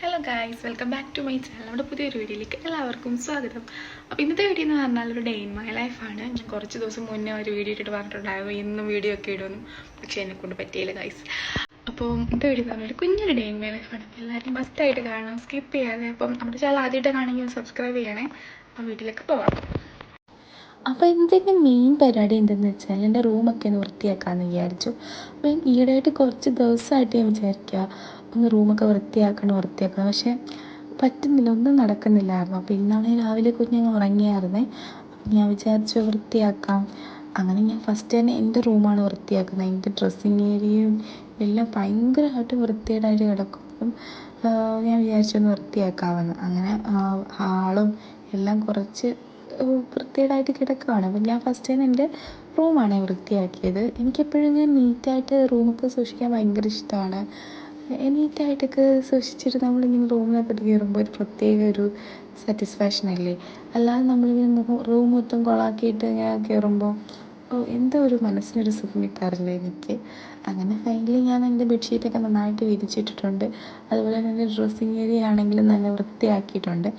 Hello guys, welcome back to my channel. നമ്മുടെ പുതിയൊരു വീഡിയോയിലേക്ക് എല്ലാവർക്കും സ്വാഗതം. അപ്പോൾ ഇന്നത്തെ വീഡിയോ എന്ന് പറഞ്ഞാൽ ഒരു ഡേ ഇൻ മൈ ലൈഫാണ്. ഞാൻ കുറച്ച് ദിവസം മുന്നേ ഒരു വീഡിയോ ഇട്ടിട്ട് പറഞ്ഞിട്ടുണ്ടായിരുന്നു ഇന്നും വീഡിയോ ഒക്കെ ഇടുമെന്നും, പക്ഷേ എന്നെക്കൊണ്ട് പറ്റിയില്ല ഗായ്സ്. അപ്പോൾ ഇന്നത്തെ വീഡിയോ എന്ന് പറഞ്ഞാൽ കുഞ്ഞൊരു ഡേ ഇൻ മൈ ലൈഫാണ്. എല്ലാവരും മസ്റ്റായിട്ട് കാണാം, സ്കിപ്പ് ചെയ്യാതെ. അപ്പം നമ്മുടെ ചാനൽ ആദ്യമായിട്ട് കാണുമെങ്കിൽ സബ്സ്ക്രൈബ് ചെയ്യണേ. അപ്പോൾ വീട്ടിലേക്ക് പോവാം. അപ്പോൾ ഇതിൻ്റെ മെയിൻ പരിപാടി എന്തെന്ന് വെച്ചാൽ എൻ്റെ റൂമൊക്കെ ഒന്ന് വൃത്തിയാക്കാമെന്ന് വിചാരിച്ചു. അപ്പോൾ ഈയിടെയായിട്ട് കുറച്ച് ദിവസമായിട്ട് ഞാൻ വിചാരിക്കുക ഒന്ന് റൂമൊക്കെ വൃത്തിയാക്കണം. പക്ഷേ പറ്റുന്നില്ല, ഒന്നും നടക്കുന്നില്ലായിരുന്നു. അപ്പോൾ ഇന്നാണെങ്കിൽ രാവിലെ കുഞ്ഞങ്ങ് ഉറങ്ങിയായിരുന്നേ. അപ്പം ഞാൻ വിചാരിച്ചു വൃത്തിയാക്കാം. അങ്ങനെ ഞാൻ ഫസ്റ്റ് തന്നെ എൻ്റെ റൂമാണ് വൃത്തിയാക്കുന്നത്. എൻ്റെ ഡ്രസ്സിങ് ഏരിയയും എല്ലാം ഭയങ്കരമായിട്ട് വൃത്തികേടായിട്ട് കിടക്കും. അപ്പം ഞാൻ വിചാരിച്ചൊന്ന് വൃത്തിയാക്കാമെന്ന്. അങ്ങനെ ഹാളും എല്ലാം കുറച്ച് വൃത്തികേടായിട്ട് കിടക്കുകയാണ്. അപ്പം ഞാൻ ഫസ്റ്റ് തന്നെ എൻ്റെ റൂമാണ് വൃത്തിയാക്കിയത്. എനിക്കെപ്പോഴും ഇങ്ങനെ നീറ്റായിട്ട് റൂമൊക്കെ സൂക്ഷിക്കാൻ ഭയങ്കര ഇഷ്ടമാണ്. നീറ്റായിട്ടൊക്കെ സൂക്ഷിച്ചിട്ട് നമ്മളിങ്ങനെ റൂമിനകത്തോട്ട് കയറുമ്പോൾ ഒരു പ്രത്യേക ഒരു സാറ്റിസ്ഫാക്ഷൻ അല്ലേ. അല്ലാതെ നമ്മളിങ്ങനെ റൂം മൊത്തം കൊളാക്കിയിട്ട് ഇങ്ങനെ കയറുമ്പോൾ എന്തോ ഒരു മനസ്സിനൊരു സുഖം കിട്ടാറില്ല എനിക്ക്. അങ്ങനെ ഫൈനലി ഞാൻ എൻ്റെ ബെഡ്ഷീറ്റൊക്കെ നന്നായിട്ട് വിരിച്ചിട്ടിട്ടുണ്ട്. അതുപോലെ തന്നെ എൻ്റെ ഡ്രസ്സിങ് ഏരിയ ആണെങ്കിലും നല്ല വൃത്തിയാക്കിയിട്ടുണ്ട്.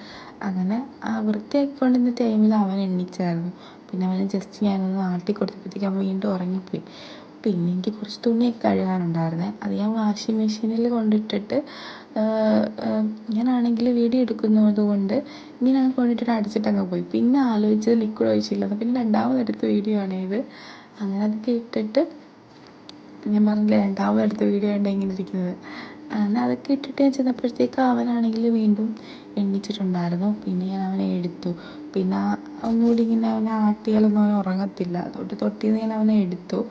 അങ്ങനെ ആ വൃത്തിയാക്കിക്കൊണ്ടിരുന്ന ടൈമിൽ അവൻ എണീച്ചായിരുന്നു. പിന്നെ അവനെ ജസ്റ്റ് ഞാനൊന്ന് ആട്ടി കൊടുത്തപ്പോഴത്തേക്ക് അവൻ വീണ്ടും ഉറങ്ങിപ്പോയി. പിന്നെ എനിക്ക് കുറച്ച് തുണിയൊക്കെ കഴുകാനുണ്ടായിരുന്നേ. അത് ഞാൻ വാഷിംഗ് മെഷീനിൽ കൊണ്ടിട്ടിട്ട് ഞാനാണെങ്കിൽ വീഡിയോ എടുക്കുന്നത് കൊണ്ട് ഇങ്ങനെ കൊണ്ടിട്ടിട്ട് അടിച്ചിട്ടങ്ങ് പോയി. പിന്നെ ആലോചിച്ചത് ലിക്വിഡ് ഒഴിച്ചില്ലെന്ന്. പിന്നെ രണ്ടാമതെടുത്ത വീഡിയോ ആണിത്. അങ്ങനെ അതൊക്കെ ഇട്ടിട്ട് ഞാൻ പറഞ്ഞില്ലേ രണ്ടാമതെടുത്ത വീഡിയോ ഉണ്ട് ഇങ്ങനെ ഇരിക്കുന്നത്. അങ്ങനെ അതൊക്കെ ഇട്ടിട്ട് ഞാൻ ചെന്നപ്പോഴത്തേക്ക് അവനാണെങ്കിൽ വീണ്ടും എണീച്ചിട്ടുണ്ടായിരുന്നു. പിന്നെ ഞാൻ അവനെ എടുത്തു. പിന്നെ ഒന്നുകൂടി ഇങ്ങനെ അവനെ ആട്ടിയാലൊന്നും അവൻ ഉറങ്ങത്തില്ല. അതുകൊണ്ട് തൊട്ടിൽ നിന്ന് ഞാൻ അവനെ എടുത്തു.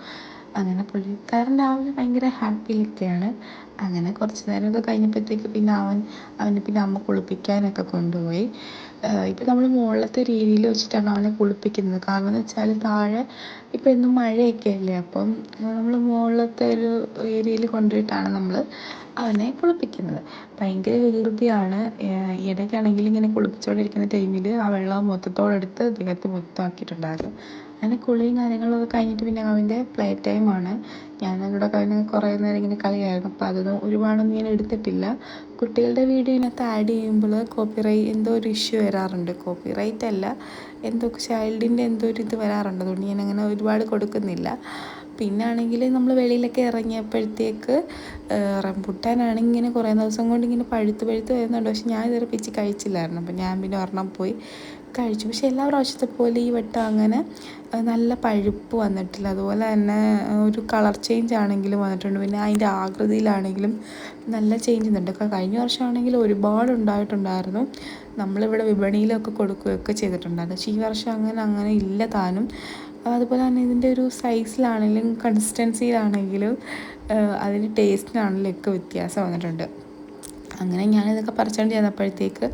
അങ്ങനെ പുള്ളിക്കാരൻ രാവിലെ ഭയങ്കര ഹാപ്പിയിലൊക്കെയാണ്. അങ്ങനെ കുറച്ച് നേരമൊക്കെ കഴിഞ്ഞപ്പോഴത്തേക്ക് പിന്നെ അവനെ പിന്നെ അമ്മ കുളിപ്പിക്കാനൊക്കെ കൊണ്ടുപോയി. ഇപ്പം നമ്മൾ മുകളിലത്തെ രീതിയിൽ വെച്ചിട്ടാണ് അവനെ കുളിപ്പിക്കുന്നത്. കാരണം എന്ന് വെച്ചാൽ താഴെ ഇപ്പം എന്നും മഴയൊക്കെ അല്ലേ. അപ്പം നമ്മൾ മുകളിലത്തെ ഒരു ഏരിയയിൽ കൊണ്ടുപോയിട്ടാണ് നമ്മൾ അവനെ കുളിപ്പിക്കുന്നത്. ഭയങ്കര വികൃതിയാണ്. ഇടയ്ക്കാണെങ്കിൽ ഇങ്ങനെ കുളിപ്പിച്ചുകൊണ്ടിരിക്കുന്ന ടൈമിൽ ആ വെള്ളം മൊത്തത്തോടെടുത്ത് ദേഹത്ത് മൊത്തമാക്കിയിട്ടുണ്ടായിരുന്നു. അങ്ങനെ കുളിയും കാര്യങ്ങളൊക്കെ കഴിഞ്ഞിട്ട് പിന്നെ അവൻ്റെ പ്ലേ ടൈമാണ്. ഞാനവിടെ അവന് കുറേ നേരം ഇങ്ങനെ കളിയായിരുന്നു. അപ്പോൾ അതൊന്നും ഒരുപാടൊന്നും ഞാൻ എടുത്തിട്ടില്ല. കുട്ടികളുടെ വീഡിയോയിനകത്ത് ആഡ് ചെയ്യുമ്പോൾ എന്തോ ഒരു ഇഷ്യൂ വരാറുണ്ട്. കോപ്പിറൈറ്റ് അല്ല, എന്തോ ചൈൽഡിൻ്റെ എന്തോ ഒരു ഇത് വരാറുണ്ട്. അതുകൊണ്ട് ഞാൻ അങ്ങനെ ഒരുപാട് കൊടുക്കുന്നില്ല. പിന്നെ ആണെങ്കിൽ നമ്മൾ വെളിയിലൊക്കെ ഇറങ്ങിയപ്പോഴത്തേക്ക് റംബുട്ടാനാണെങ്കിൽ ഇങ്ങനെ കുറേ ദിവസം കൊണ്ട് ഇങ്ങനെ പഴുത്ത് വരുന്നുണ്ട്. പക്ഷെ ഞാൻ ഇതുവരെ പിച്ചി കഴിച്ചില്ലായിരുന്നു. അപ്പം ഞാൻ പിന്നെ ഒരെണ്ണം പോയി കഴിച്ചു. പക്ഷെ എല്ലാ പ്രാവശ്യത്തെ പോലെ ഈ വട്ടം അങ്ങനെ നല്ല പഴുപ്പ് വന്നിട്ടില്ല. അതുപോലെ തന്നെ ഒരു കളർ ചേഞ്ച് ആണെങ്കിലും വന്നിട്ടുണ്ട്. പിന്നെ അതിൻ്റെ ആകൃതിയിലാണെങ്കിലും നല്ല ചേഞ്ച് ഉണ്ട്. കഴിഞ്ഞ വർഷമാണെങ്കിൽ ഒരുപാട് ഉണ്ടായിട്ടുണ്ടായിരുന്നു. നമ്മളിവിടെ വിപണിയിലൊക്കെ കൊടുക്കുകയൊക്കെ ചെയ്തിട്ടുണ്ടായിരുന്നു. പക്ഷേ ഈ വർഷം അങ്ങനെ ഇല്ല താനും. അതുപോലെ തന്നെ ഇതിൻ്റെ ഒരു സൈസിലാണെങ്കിലും കൺസിസ്റ്റൻസിയിലാണെങ്കിലും അതിൻ്റെ ടേസ്റ്റിനാണെങ്കിലും ഒക്കെ വ്യത്യാസം വന്നിട്ടുണ്ട്. അങ്ങനെ ഞാനിതൊക്കെ പറിച്ചുകൊണ്ട് ചെന്നപ്പോഴത്തേക്ക്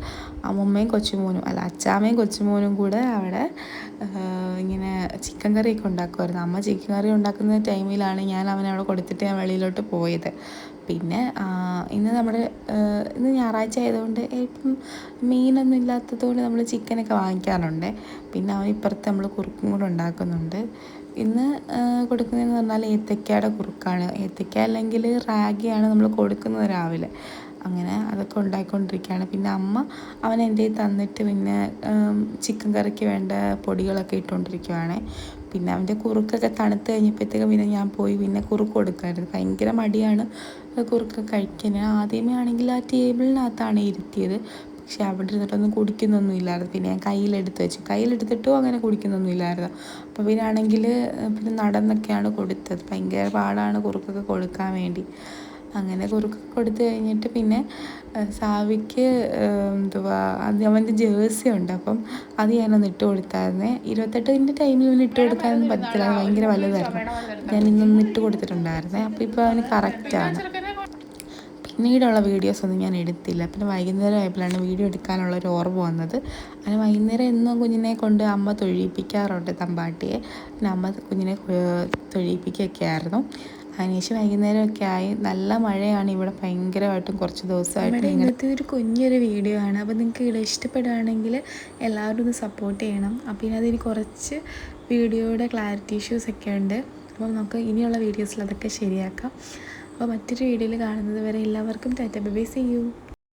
അച്ചാമ്മയും കൊച്ചുമോനും കൂടെ അവിടെ ഇങ്ങനെ ചിക്കൻ കറിയൊക്കെ ഉണ്ടാക്കുമായിരുന്നു. അമ്മ ചിക്കൻ കറി ഉണ്ടാക്കുന്ന ടൈമിലാണ് ഞാൻ അവനെ അവിടെ കൊടുത്തിട്ട് ഞാൻ വെളിയിലോട്ട് പോയത്. പിന്നെ ഇന്ന് ഞായറാഴ്ച ആയതുകൊണ്ട് ഇപ്പം മീനൊന്നും ഇല്ലാത്തത് കൊണ്ട് നമ്മൾ ചിക്കനൊക്കെ വാങ്ങിക്കാറുണ്ട്. പിന്നെ അവൻ ഇപ്പുറത്ത് നമ്മൾ കുറുക്കും കൂടെ ഉണ്ടാക്കുന്നുണ്ട്. ഇന്ന് കൊടുക്കുന്നതെന്ന് പറഞ്ഞാൽ ഏത്തയ്ക്കയുടെ കുറുക്കാണ്. ഏത്തയ്ക്ക അല്ലെങ്കിൽ റാഗിയാണ് നമ്മൾ കൊടുക്കുന്നത് രാവിലെ. അങ്ങനെ അതൊക്കെ ഉണ്ടാക്കിക്കൊണ്ടിരിക്കുകയാണ്. പിന്നെ അമ്മ അവൻ എൻ്റെ തന്നിട്ട് പിന്നെ ചിക്കൻ കറിക്ക് വേണ്ട പൊടികളൊക്കെ ഇട്ടുകൊണ്ടിരിക്കുകയാണ്. പിന്നെ അവൻ്റെ കുറുക്കൊക്കെ തണുത്ത് കഴിഞ്ഞപ്പോഴത്തേക്കും പിന്നെ ഞാൻ പോയി പിന്നെ കുറുക്ക് കൊടുക്കാമായിരുന്നു. ഭയങ്കര മടിയാണ് കുറുക്ക് കഴിക്കാൻ. ആദ്യമേ ആണെങ്കിൽ ആ ടേബിളിനകത്താണ് ഇരുത്തിയത്. പക്ഷെ അവിടെ ഇരുന്നിട്ടൊന്നും കുടിക്കുന്നൊന്നും ഇല്ലായിരുന്നു. പിന്നെ ഞാൻ കയ്യിലെടുത്തിട്ടും അങ്ങനെ കുടിക്കുന്നൊന്നും ഇല്ലായിരുന്നു. അപ്പോൾ പിന്നെ ആണെങ്കിൽ പിന്നെ നടന്നൊക്കെയാണ് കൊടുത്തത്. ഭയങ്കര പാടാണ് കുറുക്കൊക്കെ കൊടുക്കാൻ വേണ്ടി. അങ്ങനെ കുറുക്ക് കൊടുത്തു കഴിഞ്ഞിട്ട് പിന്നെ സാവിക്ക് അവൻ്റെ ജേഴ്സി ഉണ്ട്. അപ്പം അത് ഞാനൊന്ന് ഇട്ട് കൊടുത്തായിരുന്നേ. 28ൻ്റെ ടൈമിൽ ഇവന് ഇട്ട് കൊടുക്കാനൊന്നും പറ്റത്തില്ല, അത് ഭയങ്കര വലുതായിരുന്നു. ഞാൻ ഇന്നൊന്ന് ഇട്ട് കൊടുത്തിട്ടുണ്ടായിരുന്നേ. അപ്പോൾ ഇപ്പോൾ അവന് കറക്റ്റാണ്. പിന്നീടുള്ള വീഡിയോസൊന്നും ഞാൻ എടുത്തില്ല. പിന്നെ വൈകുന്നേരം ആയപ്പോഴാണ് വീഡിയോ എടുക്കാനുള്ളൊരു ഓർമ്മ വന്നത്. അങ്ങനെ വൈകുന്നേരം എന്നും കുഞ്ഞിനെ കൊണ്ട് അമ്മ തൊഴിയിപ്പിക്കാറുണ്ട് തമ്പാട്ടിയെ. പിന്നെ അമ്മ കുഞ്ഞിനെ തൊഴിയിപ്പിക്കുകയൊക്കെ ആയിരുന്നു. അതിനുശേഷം വൈകുന്നേരമൊക്കെ ആയി. നല്ല മഴയാണ് ഇവിടെ ഭയങ്കരമായിട്ടും കുറച്ച് ദിവസമായിട്ട്. ഇന്നത്തെ ഒരു കുഞ്ഞൊരു വീഡിയോ ആണ്. അപ്പോൾ നിങ്ങൾക്ക് ഇവിടെ ഇഷ്ടപ്പെടുകയാണെങ്കിൽ എല്ലാവരും ഒന്ന് സപ്പോർട്ട് ചെയ്യണം. പിന്നെ അതിന് കുറച്ച് വീഡിയോയുടെ ക്ലാരിറ്റി ഇഷ്യൂസൊക്കെ ഉണ്ട്. അപ്പോൾ നമുക്ക് ഇനിയുള്ള വീഡിയോസിൽ അതൊക്കെ ശരിയാക്കാം. അപ്പോൾ മറ്റൊരു വീഡിയോയിൽ കാണുന്നത് വരെ എല്ലാവർക്കും tata bye bye, see U.